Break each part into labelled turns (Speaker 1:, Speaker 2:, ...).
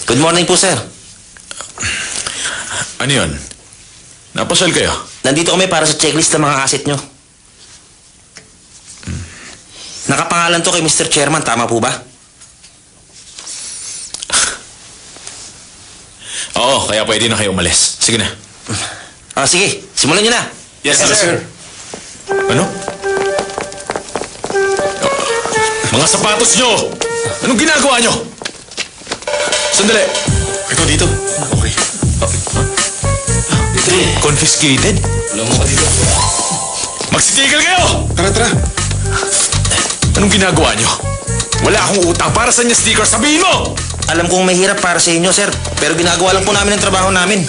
Speaker 1: Good morning po, sir.
Speaker 2: Ano yun? Napasyal kayo?
Speaker 1: Nandito kami para sa checklist ng mga asset nyo. Nakapangalan to kay Mr. Chairman, tama po ba?
Speaker 2: Oo, kaya pwede na kayo umalis. Sige na.
Speaker 1: Sige, simulan nyo na.
Speaker 2: Yes, sir. Ano? Mga sapatos nyo! Anong ginagawa nyo? Sandali.
Speaker 3: Ito dito. Okay.
Speaker 2: Confiscated?
Speaker 1: Alam mo ka dito.
Speaker 2: Magsitigil kayo!
Speaker 3: Tara, tara.
Speaker 2: Anong ginagawa nyo? Wala akong utang. Para sa niya sticker, sabihin mo!
Speaker 1: Alam kong mahirap para sa inyo, sir. Pero ginagawa lang po namin ang trabaho namin.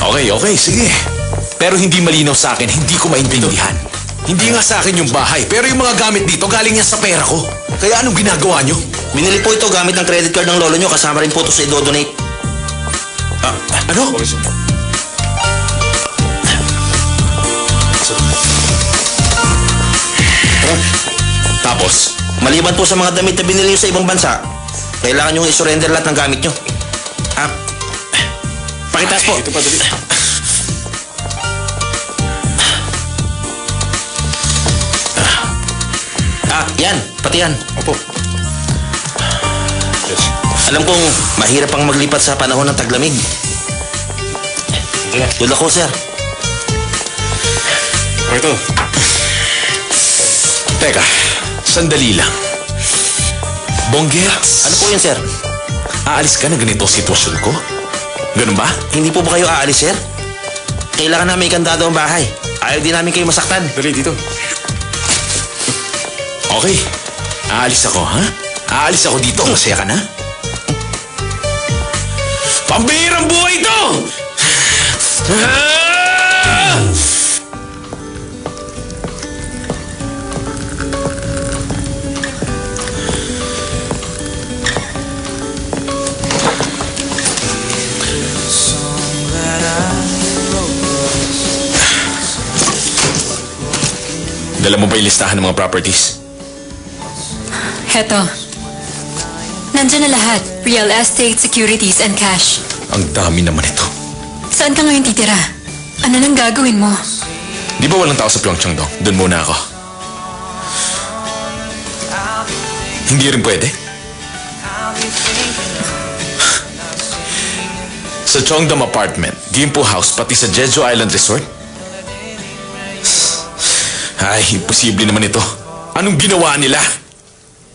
Speaker 2: Ay. Okay, sige. Pero hindi malinaw sa akin, hindi ko maintindihan. Hindi nga sa akin yung bahay, pero yung mga gamit dito galing yan sa pera ko. Kaya anong ginagawa nyo?
Speaker 1: Binili po ito gamit ng credit card ng lolo nyo. Kasama rin po ito sa i-donate.
Speaker 2: Ano? Tapos?
Speaker 1: Maliban po sa mga damit na binili nyo sa ibang bansa, kailangan nyo i-surrender lahat ng gamit nyo. Pakitaas po.
Speaker 3: Ito pa, dali.
Speaker 1: Yan. Pati yan.
Speaker 3: Opo. Yes.
Speaker 1: Alam kong mahirap pang maglipat sa panahon ng taglamig. Good luck, sir.
Speaker 3: Ito.
Speaker 2: Teka, sandali lang. Bonggets,
Speaker 1: Ano po yun, sir?
Speaker 2: aalis ka na ganito ang sitwasyon ko? Ganun ba?
Speaker 1: Hindi po ba kayo aalis, sir? Kailangan namin ikandado ang bahay. Ayaw din namin kayo masaktan.
Speaker 3: Dali, dito.
Speaker 2: Okay, aalis ako, ha? Aalis ako dito. Masaya ka na? Pambihirang buhay ito! Dala mo ba yung listahan ng mga properties?
Speaker 4: Heto. Nandyan na lahat. Real estate, securities, and cash.
Speaker 2: Ang dami naman ito.
Speaker 4: Saan ka ngayon titira? Ano nang gagawin mo?
Speaker 2: Di ba walang tao sa Pyeongchang dong? Doon muna ako. Hindi rin pwede. Sa Cheongdam Apartment, Gimpo House, pati sa Jeju Island Resort? Ay, imposible naman ito. Anong ginawa nila?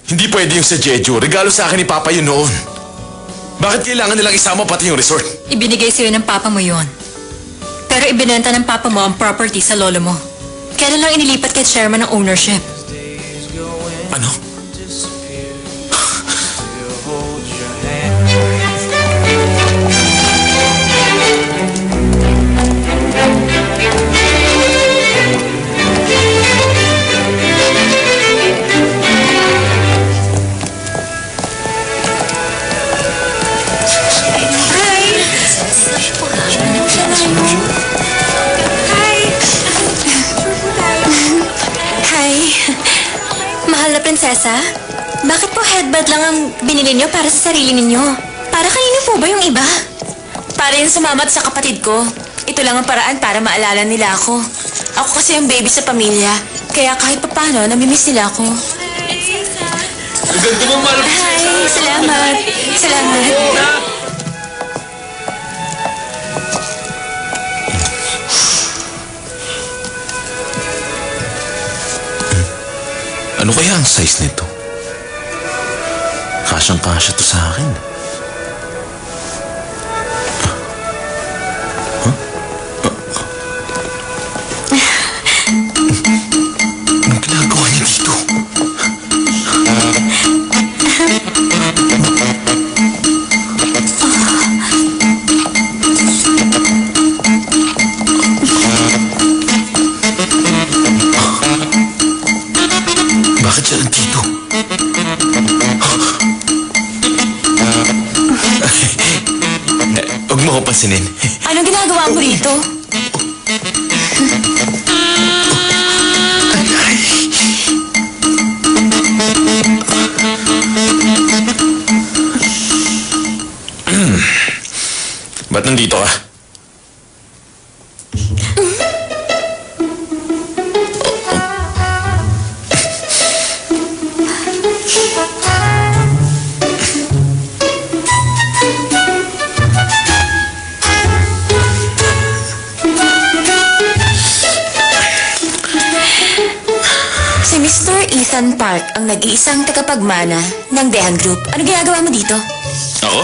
Speaker 2: Hindi pwede yung sa Jeju. Regalo sa akin ni Papa yun noon. Bakit kailangan nilang isama pati yung resort?
Speaker 4: Ibinigay sa'yo ng papa mo yon. Pero ibinenta ng papa mo ang property sa lolo mo. Kailan lang inilipat kay chairman ng ownership?
Speaker 2: Ano?
Speaker 4: Hi. Mahal na prinsesa, bakit po headband lang ang binili niyo para sa sarili ninyo? Para kanino po ba yung iba?
Speaker 5: Para yun sa mama at sa kapatid ko. Ito lang ang paraan para maalala nila ako. Ako kasi yung baby sa pamilya. Kaya kahit papano, namimiss nila ako.
Speaker 2: Ganda mo, mahal.
Speaker 5: Hi! Salamat! Salamat!
Speaker 2: Ano kaya ang size nito? Kasyang-kasya to sa akin. Anong ginagawa niya dito? Bakit siya nandito? Huwag mo ko pansinin.
Speaker 5: Anong ginagawa mo rito? Mr. Ethan Park ang nag-iisang tagapagmana ng Dehan Group. Ano ginagawa mo dito?
Speaker 2: Ako?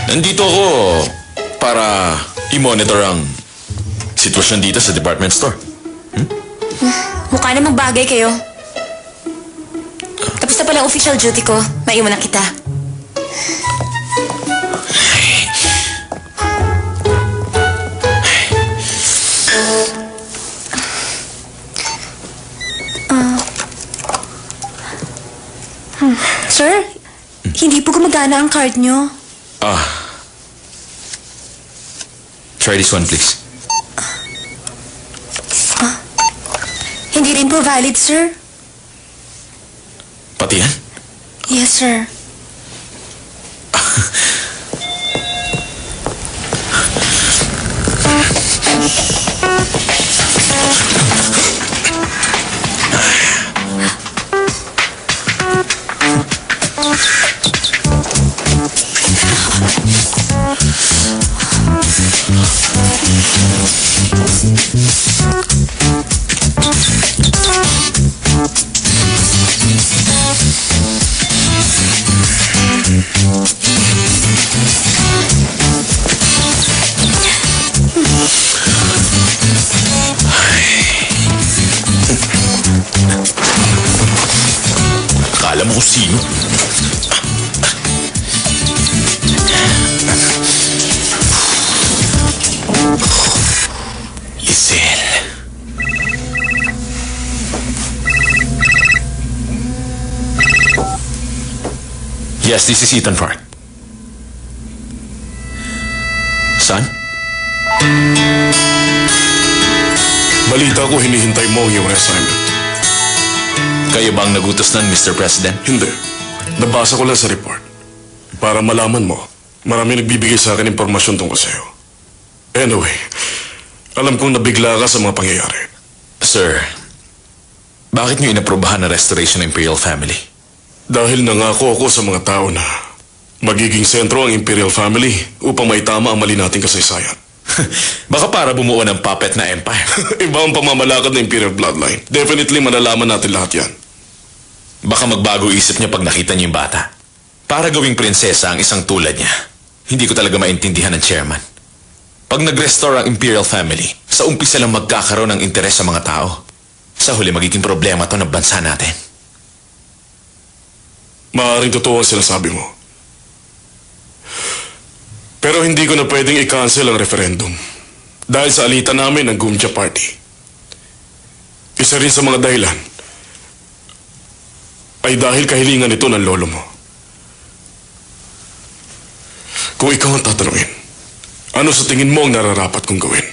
Speaker 2: Nandito ako para i-monitor ang sitwasyon dito sa department store.
Speaker 5: Mukha namang bagay kayo. Tapos na pala ang official duty ko. Maiwan na kita.
Speaker 4: Sir, hindi po gumagana ang card nyo.
Speaker 2: Try this one, please.
Speaker 4: Hindi rin po valid, sir.
Speaker 2: Pati yan?
Speaker 4: Yes, sir.
Speaker 2: Akala mo kung sino? Lisel. Yes, this is Ethan Park. Son?
Speaker 3: Balita ko hinihintay mo ang iyong assignment.
Speaker 2: Kayo ba ang nagutos ng Mr. President?
Speaker 3: Hindi. Nabasa ko lang sa report. Para malaman mo, marami nagbibigay sa akin impormasyon tungkol sa'yo. Anyway, alam kong nabigla ka sa mga pangyayari.
Speaker 2: Sir, bakit niyo inaprobahan ang restoration ng Imperial Family?
Speaker 3: Dahil nangako ako sa mga tao na magiging sentro ang Imperial Family upang maitama ang mali nating kasaysayan.
Speaker 2: Baka para bumuo ng puppet na empire.
Speaker 3: Iba ang pamamalakad ng Imperial Bloodline. Definitely malalaman natin lahat yan.
Speaker 2: Baka magbago isip niya pag nakita niyo yung bata. Para gawing prinsesa ang isang tulad niya, hindi ko talaga maintindihan ng chairman. Pag nag-restore ang Imperial Family, sa umpisa lang magkakaroon ng interes sa mga tao. Sa huli magiging problema to ng bansa natin.
Speaker 3: Maaaring totoo ang sinasabi mo. Pero hindi ko na pwedeng i-cancel ang referendum dahil sa alitan namin ng Gumja Party. Isa rin sa mga dahilan ay dahil kahilingan ito ng lolo mo. Kung ikaw ang tatanungin, ano sa tingin mo ang nararapat kong gawin?